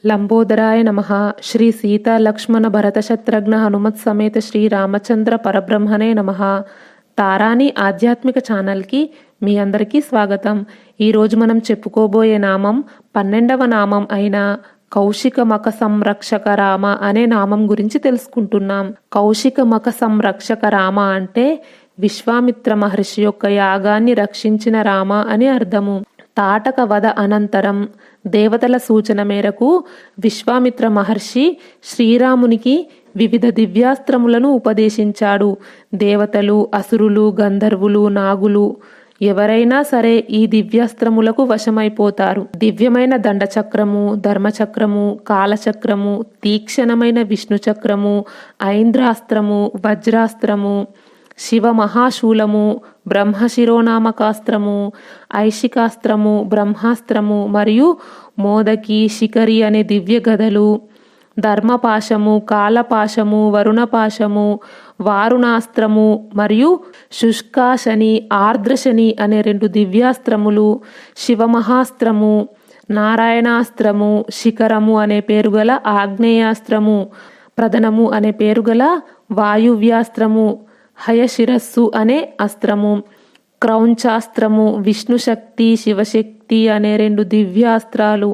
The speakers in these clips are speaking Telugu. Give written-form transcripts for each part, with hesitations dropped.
లంబోదరాయ నమః. శ్రీ సీతా లక్ష్మణ భరత శత్రుఘ్న హనుమత్ సమేత శ్రీ రామచంద్ర పరబ్రహ్మణే నమః. తారాని ఆధ్యాత్మిక ఛానల్కి మీ అందరికీ స్వాగతం. ఈరోజు మనం చెప్పుకోబోయే నామం 12వ నామం అయిన కౌశిక మఖ సంరక్షక రామ అనే నామం గురించి తెలుసుకుంటున్నాం. కౌశిక మఖ సంరక్షక రామ అంటే విశ్వామిత్ర మహర్షి యొక్క యాగాన్ని రక్షించిన రామ అని అర్థము. తాటక వధ అనంతరం దేవతల సూచన మేరకు విశ్వామిత్ర మహర్షి శ్రీరామునికి వివిధ దివ్యాస్త్రములను ఉపదేశించాడు. దేవతలు, అసురులు, గంధర్వులు, నాగులు ఎవరైనా సరే ఈ దివ్యాస్త్రములకు వశమైపోతారు. దివ్యమైన దండచక్రము, ధర్మచక్రము, కాలచక్రము, తీక్షణమైన విష్ణుచక్రము, ఐంద్రాస్త్రము, వజ్రాస్త్రము, శివ మహాశూలము, బ్రహ్మశిరోనామకాస్త్రము, ఐశికాస్త్రము, బ్రహ్మాస్త్రము మరియు మోదకి, శిఖరి అనే దివ్య గదలు, ధర్మపాశము, కాలపాశము, వరుణపాశము, వారుణాస్త్రము మరియు శుష్కాశని, ఆర్ద్రశని అనే 2 దివ్యాస్త్రములు, శివమహాస్త్రము, నారాయణాస్త్రము, శిఖరము అనే పేరుగల ఆగ్నేయాస్త్రము, ప్రధనము అనే పేరుగల వాయువ్యాస్త్రము, హయశిరస్సు అనే అస్త్రము, క్రౌంచాస్త్రము, విష్ణుశక్తి, శివశక్తి అనే 2 దివ్యాస్త్రాలు,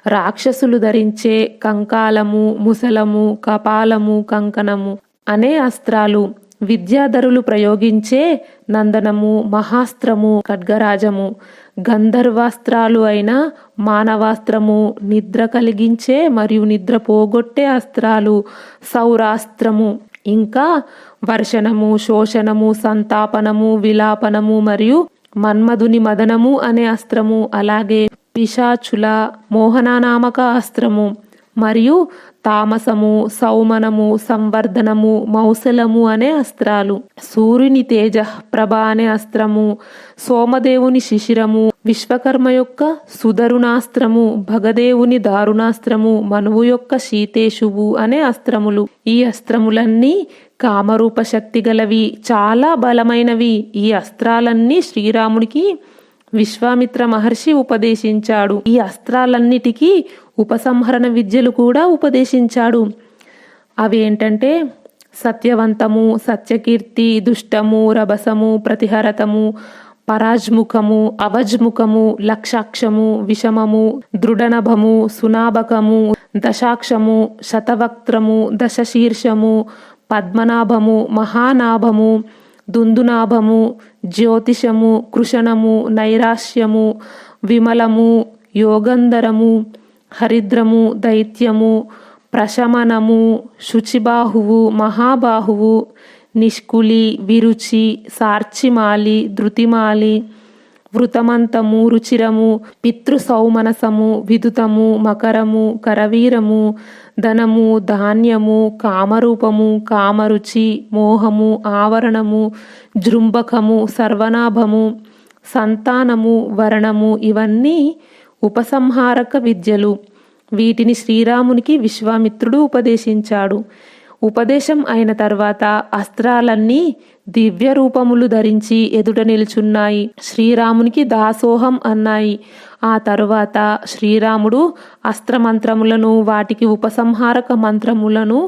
రాక్షసులు ధరించే కంకాలము, ముసలము, కపాలము, కంకణము అనే అస్త్రాలు, విద్యాధరులు ప్రయోగించే నందనము, మహాస్త్రము, ఖడ్గరాజము, గంధర్వాస్త్రాలు అయిన మానవాస్త్రము, నిద్ర కలిగించే మరియు నిద్ర పోగొట్టే అస్త్రాలు, సౌరాస్త్రము, ఇంకా వర్షణము, శోషణము, సంతాపనము, విలాపనము మరియు మన్మధుని మదనము అనే అస్త్రము, అలాగే పిశాచుల మోహనానామక అస్త్రము మరియు తామసము, సౌమనము, సంవర్ధనము, మౌసలము అనే అస్త్రాలు, సూర్యుని తేజ ప్రభ అనే అస్త్రము, సోమదేవుని శిశిరము, విశ్వకర్మ యొక్క సుదరుణాస్త్రము, భగదేవుని దారుణాస్త్రము, మనువు యొక్క శీతేశువు అనే అస్త్రములు. ఈ అస్త్రములన్నీ కామరూప శక్తి గలవి, చాలా బలమైనవి. ఈ అస్త్రాలన్నీ శ్రీరాముడికి విశ్వామిత్ర మహర్షి ఉపదేశించాడు. ఈ అస్త్రాలన్నిటికీ ఉపసంహరణ విద్యలు కూడా ఉపదేశించాడు. అవి ఏంటంటే సత్యవంతము, సత్యకీర్తి, దుష్టము, రభసము, ప్రతిహరతము, పరాజ్ముఖము, అవజ్ముఖము, లక్షాక్షము, విషమము, దృఢనభము, సునాభకము, దశాక్షము, శతవక్త్రము, దశశీర్షము, పద్మనాభము, మహానాభము, దుందునాభము, జ్యోతిషము, కృషణము, నైరాశ్యము, విమలము, యోగంధరము, హరిద్రము, దైత్యము, ప్రశమనము, శుచిబాహువు, మహాబాహువు, నిష్కులి, విరుచి, సార్చిమాలి, ధృతిమాలి, వృతమంతము, రుచిరము, పితృసౌమనసము, విదుతము, మకరము, కరవీరము, ధనము, ధాన్యము, కామరూపము, కామరుచి, మోహము, ఆవరణము, జృంభకము, సర్వనాభము, సంతానము, వరణము ఇవన్నీ ఉపసంహారక విద్యలు. వీటిని శ్రీరామునికి విశ్వామిత్రుడు ఉపదేశించాడు. ఉపదేశం అయిన తర్వాత అస్త్రాలన్నీ దివ్య రూపములు ధరించి ఎదుట నిలుచున్నాయి. శ్రీరామునికి దాసోహం అన్నాయి. ఆ తరువాత శ్రీరాముడు అస్త్రమంత్రములను, వాటికి ఉపసంహారక మంత్రములను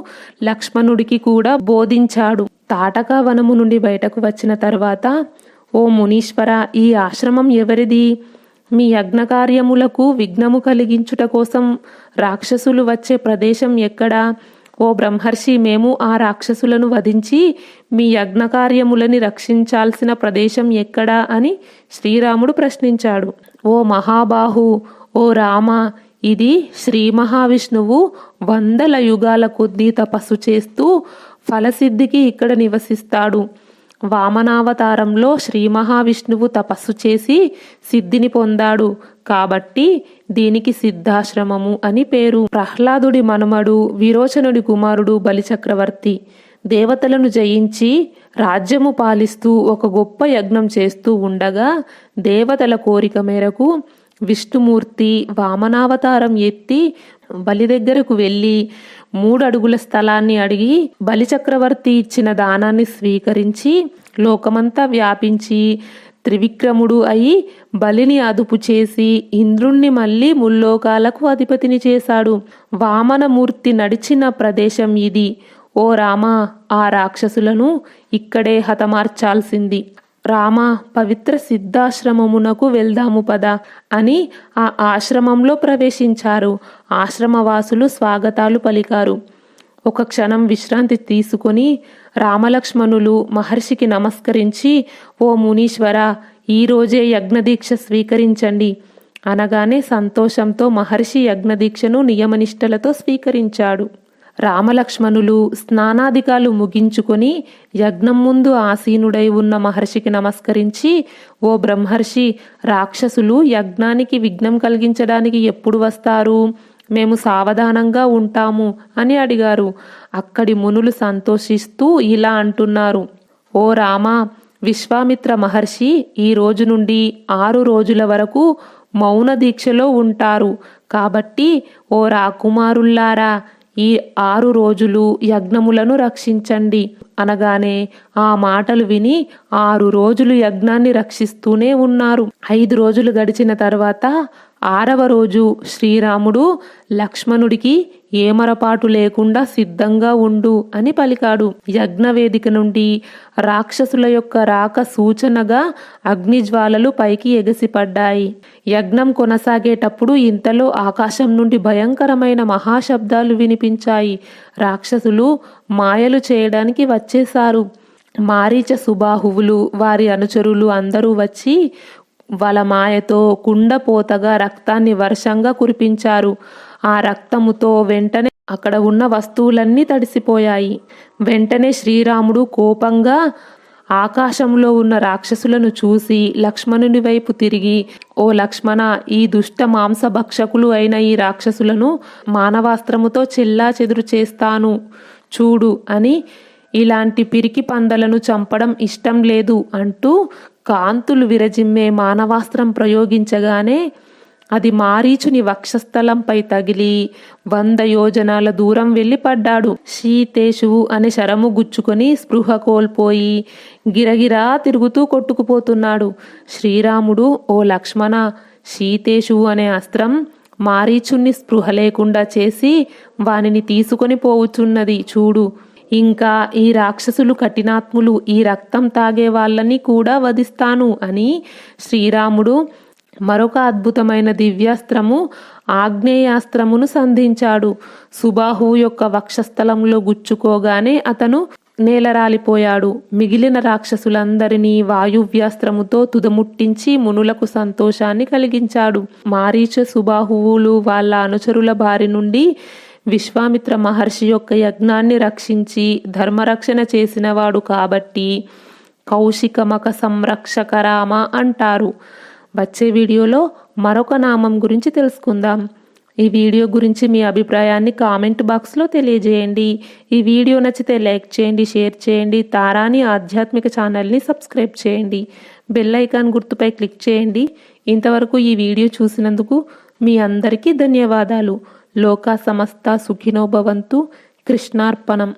లక్ష్మణుడికి కూడా బోధించాడు. తాటక వనము నుండి బయటకు వచ్చిన తర్వాత, ఓ మునీశ్వర, ఈ ఆశ్రమం ఎవరిది? మీ యజ్ఞకార్యములకు విఘ్నము కలిగించుట కోసం రాక్షసులు వచ్చే ప్రదేశం ఎక్కడా? ఓ బ్రహ్మర్షి, మేము ఆ రాక్షసులను వధించి మీ యజ్ఞకార్యములని రక్షించాల్సిన ప్రదేశం ఎక్కడా అని శ్రీరాముడు ప్రశ్నించాడు. ఓ మహాబాహు, ఓ రామ, ఇది శ్రీ మహావిష్ణువు 100 యుగాల కొద్దీ తపస్సు చేస్తూ ఫలసిద్ధికి ఇక్కడ నివసిస్తాడు. వామనావతారంలో శ్రీ మహావిష్ణువు తపస్సు చేసి సిద్ధిని పొందాడు కాబట్టి దీనికి సిద్ధాశ్రమము అని పేరు. ప్రహ్లాదుడి మనుమడు, విరోచనుడి కుమారుడు బలిచక్రవర్తి దేవతలను జయించి రాజ్యము పాలిస్తూ ఒక గొప్ప యజ్ఞం చేస్తూ ఉండగా దేవతల కోరిక మేరకు విష్ణుమూర్తి వామనావతారం ఎత్తి బలి దగ్గరకు వెళ్ళి 3 అడుగుల స్థలాన్ని అడిగి బలిచక్రవర్తి ఇచ్చిన దానాన్ని స్వీకరించి లోకమంతా వ్యాపించి త్రివిక్రముడు అయి బలిని అదుపు చేసి ఇంద్రుణ్ణి మళ్ళీ ముల్లోకాలకు అధిపతిని చేశాడు. వామనమూర్తి నడిచిన ప్రదేశం ఇది. ఓ రామ, ఆ రాక్షసులను ఇక్కడే హతమార్చాల్సింది. రామ, పవిత్ర సిద్ధాశ్రమమునకు వెళ్దాము పద అని ఆ ఆశ్రమంలో ప్రవేశించారు. ఆశ్రమవాసులు స్వాగతాలు పలికారు. ఒక క్షణం విశ్రాంతి తీసుకొని రామలక్ష్మణులు మహర్షికి నమస్కరించి, ఓ మునీశ్వర, ఈరోజే యజ్ఞదీక్ష స్వీకరించండి అనగానే సంతోషంతో మహర్షి యజ్ఞదీక్షను నియమనిష్టలతో స్వీకరించాడు. రామలక్ష్మణులు స్నానాధికాలు ముగించుకొని యజ్ఞం ముందు ఆసీనుడై ఉన్న మహర్షికి నమస్కరించి, ఓ బ్రహ్మర్షి, రాక్షసులు యజ్ఞానికి విఘ్నం కలిగించడానికి ఎప్పుడు వస్తారు? మేము సావధానంగా ఉంటాము అని అడిగారు. అక్కడి మునులు సంతోషిస్తూ ఇలా అంటున్నారు. ఓ రామ, విశ్వామిత్ర మహర్షి ఈ రోజు నుండి 6 రోజుల వరకు మౌన దీక్షలో ఉంటారు. కాబట్టి ఓ రాకుమారుల్లారా, ఈ 6 రోజులు యజ్ఞములను రక్షించండి అనగానే ఆ మాటలు విని 6 రోజులు యజ్ఞాన్ని రక్షిస్తూనే ఉన్నారు. 5 రోజులు గడిచిన తర్వాత 6వ రోజు శ్రీరాముడు లక్ష్మణుడికి ఏమరపాటు లేకుండా సిద్ధంగా ఉండు అని పలికాడు. యజ్ఞవేదిక నుండి రాక్షసుల యొక్క రాక సూచనగా అగ్నిజ్వాలలు పైకి ఎగసిపడ్డాయి. యజ్ఞం కొనసాగేటప్పుడు ఇంతలో ఆకాశం నుండి భయంకరమైన మహాశబ్దాలు వినిపించాయి. రాక్షసులు మాయలు చేయడానికి వచ్చేశారు. మారీచ, సుబాహువులు, వారి అనుచరులు అందరూ వచ్చి వాళ్ళ మాయతో కుండపోతగా రక్తాన్ని వర్షంగా కురిపించారు. ఆ రక్తముతో వెంటనే అక్కడ ఉన్న వస్తువులన్నీ తడిసిపోయాయి. వెంటనే శ్రీరాముడు కోపంగా ఆకాశంలో ఉన్న రాక్షసులను చూసి లక్ష్మణుని వైపు తిరిగి, ఓ లక్ష్మణ, ఈ దుష్ట మాంసభక్షకులు అయిన ఈ రాక్షసులను మానవాస్త్రముతో చెల్లా చెదురు చేస్తాను చూడు అని, ఇలాంటి పిరికి పందలను చంపడం ఇష్టం లేదు అంటూ కాంతులు విరజిమ్మే మానవాస్త్రం ప్రయోగించగానే అది మారీచుని వక్షస్థలంపై తగిలి 100 యోజనాల దూరం వెళ్ళి పడ్డాడు. శీతేశువు అనే శరము గుచ్చుకొని స్పృహ కోల్పోయి గిరగిరా తిరుగుతూ కొట్టుకుపోతున్నాడు. శ్రీరాముడు, ఓ లక్ష్మణ, శీతేశువు అనే అస్త్రం మారీచుని స్పృహ లేకుండా చేసి వానిని తీసుకొని పోవుచున్నది చూడు. ఇంకా ఈ రాక్షసులు కఠినాత్ములు, ఈ రక్తం తాగే వాళ్ళని కూడా వధిస్తాను అని శ్రీరాముడు మరొక అద్భుతమైన దివ్యాస్త్రము ఆగ్నేయాస్త్రమును సంధించాడు. సుబాహువు యొక్క వక్షస్థలంలో గుచ్చుకోగానే అతను నేలరాలిపోయాడు. మిగిలిన రాక్షసులందరినీ వాయువ్యాస్త్రముతో తుదముట్టించి మునులకు సంతోషాన్ని కలిగించాడు. మారీచ, సుబాహువులు వాళ్ళ అనుచరుల బారి నుండి విశ్వామిత్ర మహర్షి యొక్క యజ్ఞాన్ని రక్షించి ధర్మరక్షణ చేసినవాడు కాబట్టి కౌశికమక సంరక్షక రామ అంటారు. వచ్చే వీడియోలో మరొక నామం గురించి తెలుసుకుందాం. ఈ వీడియో గురించి మీ అభిప్రాయాన్ని కామెంట్ బాక్స్లో తెలియజేయండి. ఈ వీడియో నచ్చితే లైక్ చేయండి, షేర్ చేయండి. తారాని ఆధ్యాత్మిక ఛానల్ని సబ్స్క్రైబ్ చేయండి. బెల్ ఐకాన్ గుర్తుపై క్లిక్ చేయండి. ఇంతవరకు ఈ వీడియో చూసినందుకు మీ అందరికీ ధన్యవాదాలు. లోకా సమస్త సుఖినో భవంతు. కృష్ణార్పణం.